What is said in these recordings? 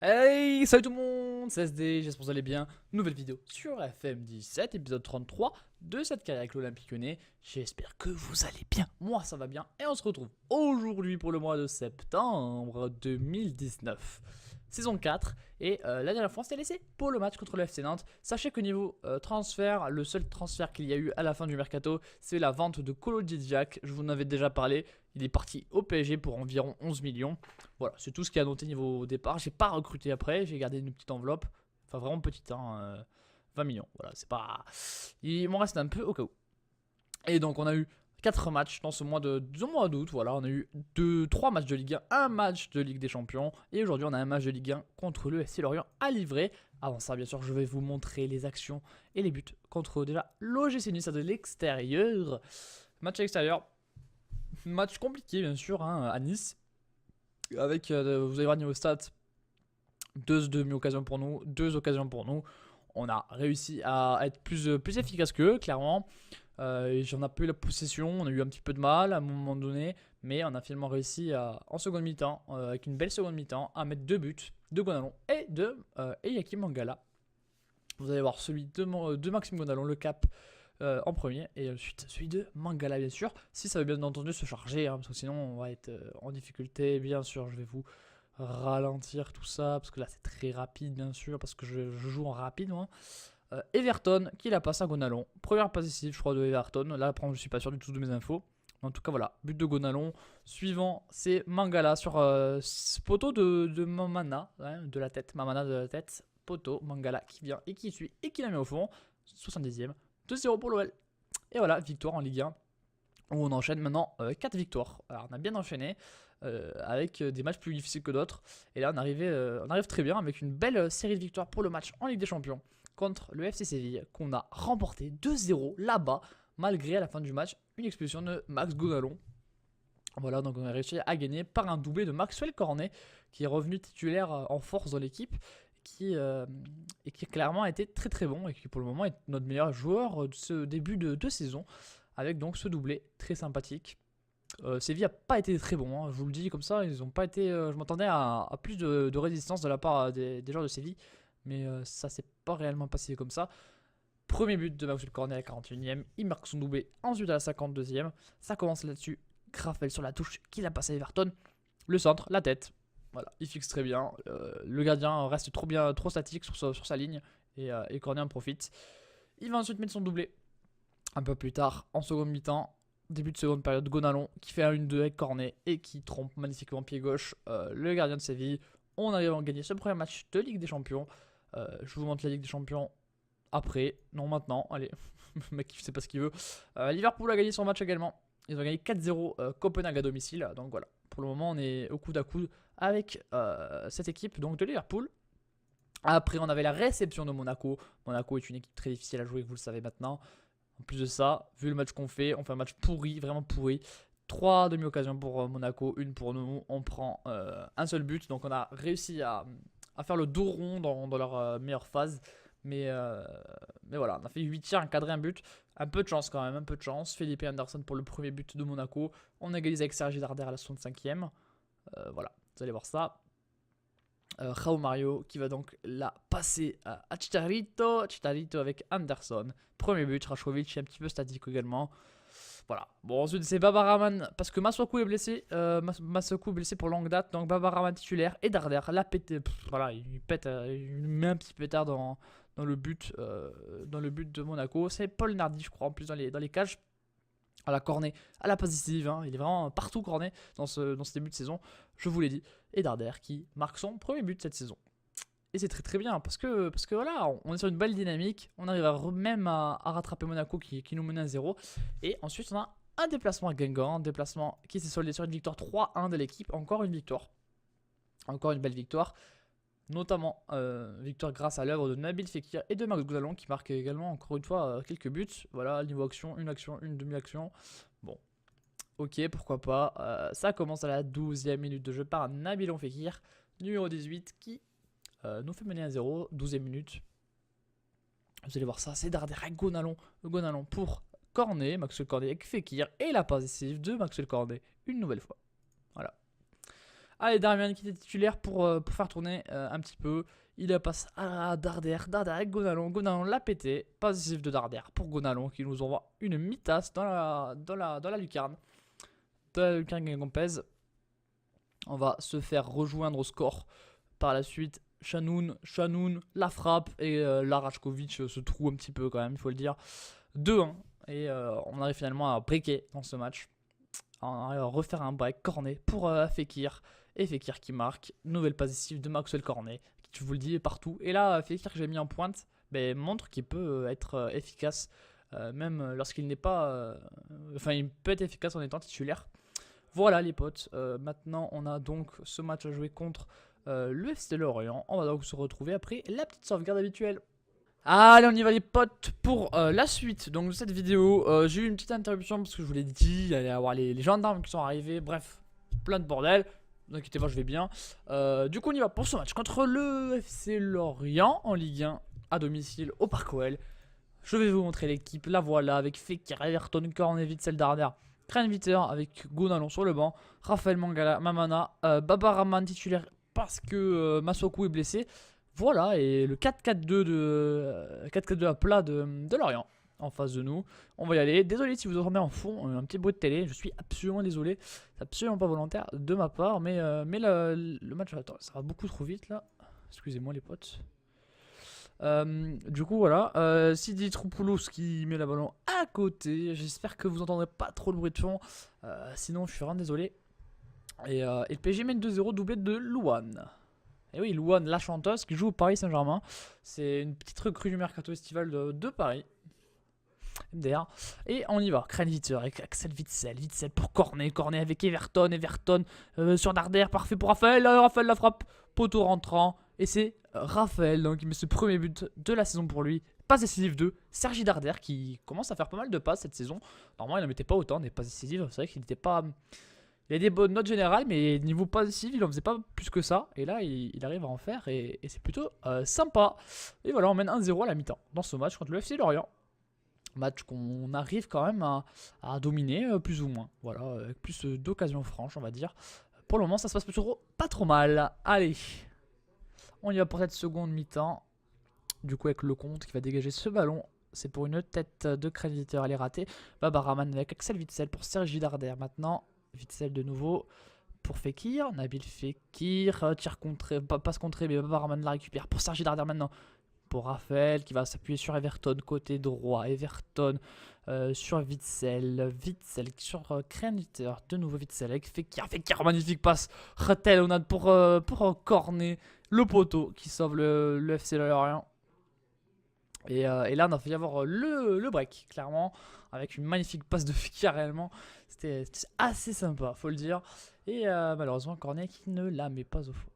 Hey, salut tout le monde, c'est SD, j'espère que vous allez bien. Nouvelle vidéo sur FM17, épisode 33 de cette carrière avec l'Olympique Lyonnais. J'espère que vous allez bien, moi ça va bien. Et on se retrouve aujourd'hui pour le mois de septembre 2019. Saison 4, et la dernière fois on s'était laissé pour le match contre le FC Nantes. Sachez que niveau transfert, le seul transfert qu'il y a eu à la fin du mercato, c'est la vente de Kolo Djidjiak. Je vous en avais déjà parlé, il est parti au PSG pour environ 11 millions. Voilà, c'est tout ce qui a noté niveau départ. J'ai pas recruté après, j'ai gardé une petite enveloppe. Enfin, vraiment petite, hein, 20 millions. Voilà, c'est pas. Il m'en reste un peu au cas où. Et donc, on a eu 4 matchs dans ce mois d'août. Voilà, on a eu 3 matchs de Ligue 1, un match de Ligue des Champions. Et aujourd'hui, on a un match de Ligue 1 contre le FC Lorient à livrer. Avant ça, bien sûr, je vais vous montrer les actions et les buts contre déjà l'OGC Nice de l'extérieur. Match à l'extérieur. Match compliqué, bien sûr, hein, à Nice. Avec, vous allez voir niveau stats, 2 demi-occasions pour nous, 2 occasions pour nous. On a réussi à être plus efficace qu'eux, clairement. J'en ai pas eu la possession, on a eu un petit peu de mal à un moment donné, mais on a finalement réussi en seconde mi-temps, avec une belle seconde mi-temps, à mettre 2 buts de Gonalon et de Yakim Mangala. Vous allez voir celui de Maxime Gonalon, le cap en premier, et ensuite celui de Mangala, bien sûr, si ça veut bien entendu se charger, hein, parce que sinon on va être en difficulté. Bien sûr, je vais vous ralentir tout ça, parce que là c'est très rapide, bien sûr, parce que je joue en rapide, moi. Everton qui la passe à Gonalon, première passe décisive, je crois, de Everton. Là, après, je suis pas sûr du tout de mes infos. En tout cas, voilà, but de Gonalon. Suivant, c'est Mangala sur ce poteau de Mamana, hein, de la tête, Mamana de la tête, poteau, Mangala qui vient et qui suit et qui la met au fond. 70e, 2-0 pour l'OL. Et voilà, victoire en Ligue 1, où on enchaîne maintenant 4 victoires. Alors, on a bien enchaîné avec des matchs plus difficiles que d'autres. Et là, on arrive très bien avec une belle série de victoires pour le match en Ligue des Champions contre le FC Séville, qu'on a remporté 2-0 là-bas, malgré à la fin du match une expulsion de Max Gonalon. Voilà, donc on a réussi à gagner par un doublé de Maxwell Cornet, qui est revenu titulaire en force dans l'équipe, qui a clairement été très très bon, et qui pour le moment est notre meilleur joueur de ce début de saison, avec donc ce doublé très sympathique. Séville n'a pas été très bon, hein, je vous le dis comme ça, ils ont pas été. Je m'attendais à plus de résistance de la part des joueurs de Séville, mais ça s'est pas réellement passé comme ça. Premier but de Maxwell Cornet à la 41e, il marque son doublé ensuite à la 52e. Ça commence là-dessus, Graffel sur la touche qu'il a passé à Everton. Le centre, la tête, voilà, il fixe très bien. Le gardien reste trop statique sur sa ligne, et Cornet en profite. Il va ensuite mettre son doublé un peu plus tard en seconde mi-temps. Début de seconde période, Gonalon qui fait un 1-2 avec Cornet et qui trompe magnifiquement pied gauche le gardien de Séville. On arrive à gagner ce premier match de Ligue des Champions. Je vous montre la Ligue des Champions après, non maintenant, allez, le mec il sait pas ce qu'il veut. Liverpool a gagné son match également. Ils ont gagné 4-0 Copenhague à domicile. Donc voilà, pour le moment on est au coude à coude avec cette équipe donc de Liverpool. Après on avait la réception de Monaco. Monaco est une équipe très difficile à jouer, vous le savez maintenant. En plus de ça, vu le match qu'on fait, on fait un match pourri, vraiment pourri. 3 demi-occasions pour Monaco, une pour nous. On prend un seul but, donc on a réussi à faire le dos rond dans leur meilleure phase. Mais voilà, on a fait 8 tirs, encadré un but. Un peu de chance quand même, un peu de chance. Felipe Anderson pour le premier but de Monaco. On a égalisé avec Sergi Darder à la 65e. Voilà, vous allez voir ça. Raul Mario qui va donc la passer à Chicharito. Chicharito avec Anderson. Premier but, Rachovic est un petit peu statique également. Voilà. Bon, ensuite c'est Babaraman parce que Masuaku est blessé. Masuaku est blessé pour longue date. Donc Babaraman titulaire et Darder la pété. Voilà, il pète, il met un petit pétard dans le but de Monaco. C'est Paul Nardi, je crois, en plus dans les cages. À la Cornet, à la passe décisive, hein. Il est vraiment partout Cornet dans ce début de saison, je vous l'ai dit. Et Darder qui marque son premier but cette saison. Et c'est très très bien parce que voilà, on est sur une belle dynamique. On arrive même à rattraper Monaco qui nous menait à 0. Et ensuite on a un déplacement à Guingamp, un déplacement qui s'est soldé sur une victoire 3-1 de l'équipe. Encore une victoire, encore une belle victoire. Notamment victoire grâce à l'œuvre de Nabil Fekir et de Max Gonalon qui marque également encore une fois quelques buts. Voilà, niveau action, une demi-action. Bon, ok, pourquoi pas. Ça commence à la 12e minute de jeu par Nabil Fekir, numéro 18, qui nous fait mener à 0, 12e minute. Vous allez voir ça, c'est Darder avec Gonalon pour Cornet, Maxwell Cornet avec Fekir et la passe décisive de Maxwell Cornet une nouvelle fois. Voilà. Allez, Darmian qui était titulaire pour faire tourner un petit peu. Il passe à Darder. Darder avec Gonalon. Gonalon l'a pété. Pas décisif de Darder pour Gonalon qui nous envoie une mi-tasse dans la lucarne. Dans la lucarne Gompez. On va se faire rejoindre au score par la suite. Chanoun, la frappe et là Rajkovic se trouve un petit peu quand même, il faut le dire. 2-1 et on arrive finalement à breaker dans ce match. On arrive à refaire un break cornet pour Fekir. Et Fekir qui marque. Nouvelle passe décisive de Maxwell Cornet, qui, je vous le dis, est partout. Et là, Fekir que j'ai mis en pointe montre qu'il peut être efficace, même lorsqu'il n'est pas... Enfin, il peut être efficace en étant titulaire. Voilà les potes, maintenant on a donc ce match à jouer contre le FC Lorient. On va donc se retrouver après la petite sauvegarde habituelle. Allez, on y va les potes pour la suite donc de cette vidéo. J'ai eu une petite interruption parce que je vous l'ai dit, il allait y avoir les gendarmes qui sont arrivés. Bref, plein de bordel. Ne vous inquiétez pas, je vais bien. Du coup, on y va pour ce match contre le FC Lorient en Ligue 1 à domicile au Parc OL. Je vais vous montrer l'équipe, la voilà, avec Fekir, Everton, Cornet, Witsel, Darder, Kranviter avec Gonalon sur le banc, Raphaël Mangala, Mamana, Babaraman titulaire parce que Massokou est blessé. Voilà, et le 4-4-2 à plat de Lorient en face de nous. On va y aller. Désolé si vous entendez en fond un petit bruit de télé, je suis absolument désolé. C'est absolument pas volontaire de ma part, mais le match, attends, ça va beaucoup trop vite là. Excusez-moi les potes. Du coup voilà, Sidi Troupoulos qui met la ballon à côté. J'espère que vous entendrez pas trop le bruit de fond, sinon je suis vraiment désolé. Et le PSG mène 2-0, doublé de Louane. Et oui, Louane, la chanteuse qui joue au Paris Saint-Germain. C'est une petite recrue du mercato estival de Paris. MDR. Et on y va, Kranviter avec Axel Witsel. Witsel pour Cornet, Cornet avec Everton. Everton sur Darder, parfait pour Raphaël. Raphaël la frappe, poteau rentrant. Et c'est Raphaël donc, qui met ce premier but de la saison pour lui. Passe décisive 2, Sergi Darder qui commence à faire pas mal de passes cette saison. Normalement il n'en mettait pas autant des passes décisives, c'est vrai qu'il n'était pas... Il a des bonnes notes générales mais niveau passes décisives il en faisait pas plus que ça. Et là il arrive à en faire et c'est plutôt sympa. Et voilà, on mène 1-0 à la mi-temps dans ce match contre le FC Lorient. Match qu'on arrive quand même à dominer plus ou moins. Voilà, avec plus d'occasions franches on va dire. Pour le moment ça se passe plutôt pas trop mal. Allez, on y va pour cette seconde mi-temps. Du coup avec Lecomte qui va dégager ce ballon. C'est pour une tête de Kranviter, elle est ratée. Babaraman avec Axel Witsel pour Sergi Darder. Maintenant, Witsel de nouveau pour Fekir. Nabil Fekir, tir contré, passe contrée, mais Babaraman la récupère pour Sergi Darder maintenant. Pour Raphaël qui va s'appuyer sur Everton côté droit. Everton sur Witsel. Witsel sur Kranviter. De nouveau Witsel avec Fekir. Fekir, magnifique passe. Retel, on a pour Cornet. Le poteau qui sauve le FC Lorient. Et là, on a failli avoir le break, clairement, avec une magnifique passe de Fekir réellement. C'était assez sympa, faut le dire. Et malheureusement, Cornet qui ne la met pas au fond.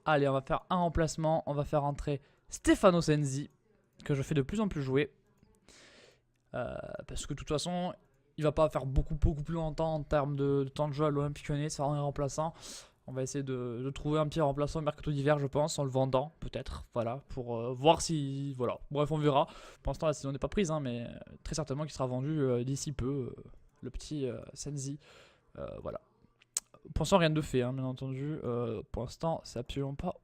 Allez, on va faire un remplacement. On va faire entrer Stefano Sensi, que je fais de plus en plus jouer. Parce que de toute façon, il va pas faire beaucoup plus longtemps en termes de temps de jeu à l'Olympique Lyonnais. Ça va un remplaçant. On va essayer de trouver un petit remplaçant au mercato d'hiver, je pense, en le vendant, peut-être. Voilà, pour voir si... Voilà, bref, on verra. Pour l'instant, la saison n'est pas prise, hein, mais très certainement qu'il sera vendu d'ici peu, le petit Sensi. Voilà. Pour l'instant, rien de fait, hein, bien entendu. Pour l'instant, c'est absolument pas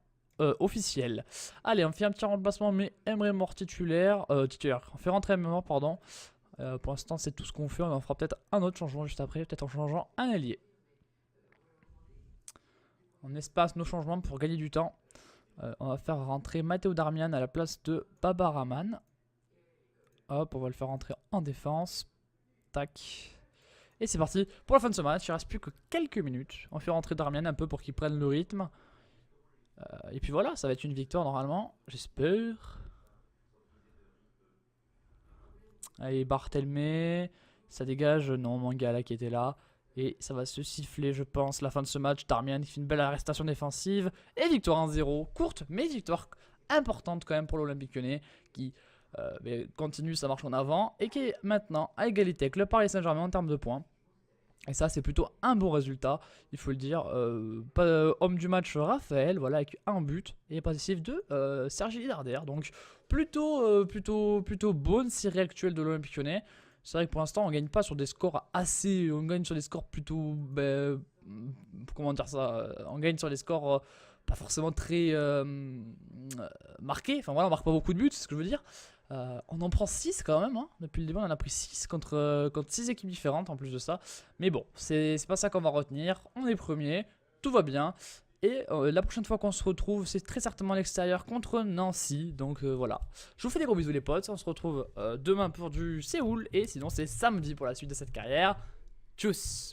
officiel. Allez, on fait un petit remplacement, mais Emre Mor titulaire. On fait rentrer Emre Mor, pardon. Pour l'instant, c'est tout ce qu'on fait. On en fera peut-être un autre changement juste après, peut-être en changeant un ailier. On espace nos changements pour gagner du temps. On va faire rentrer Matteo Darmian à la place de Babaraman. Hop, on va le faire rentrer en défense. Tac. Et c'est parti pour la fin de ce match. Il ne reste plus que quelques minutes. On fait rentrer Darmian un peu pour qu'il prenne le rythme. Et puis voilà, ça va être une victoire normalement. J'espère. Allez, Barthelme. Ça dégage. Non, Mangala qui était là. Et ça va se siffler, je pense, la fin de ce match. Darmian qui fait une belle arrestation défensive. Et victoire 1-0. Courte, mais victoire importante quand même pour l'Olympique Lyonnais. Qui continue sa marche en avant. Et qui est maintenant à égalité avec le Paris Saint-Germain en termes de points. Et ça, c'est plutôt un bon résultat. Il faut le dire. Homme du match, Raphaël. Voilà, avec un but. Et passif de Sergi Darder. Donc, plutôt bonne série actuelle de l'Olympique Lyonnais. C'est vrai que pour l'instant, on gagne pas sur des scores assez... On gagne sur des scores plutôt comment dire ça, on gagne sur les scores pas forcément très marqués. Enfin voilà, on marque pas beaucoup de buts, c'est ce que je veux dire. On en prend 6 quand même, hein. Depuis le début on en a pris 6 contre 6 équipes différentes en plus de ça. Mais bon, c'est pas ça qu'on va retenir, on est premier, tout va bien. Et la prochaine fois qu'on se retrouve, c'est très certainement à l'extérieur contre Nancy. Donc voilà, je vous fais des gros bisous les potes, on se retrouve demain pour du Séoul. Et sinon c'est samedi pour la suite de cette carrière. Tchuss.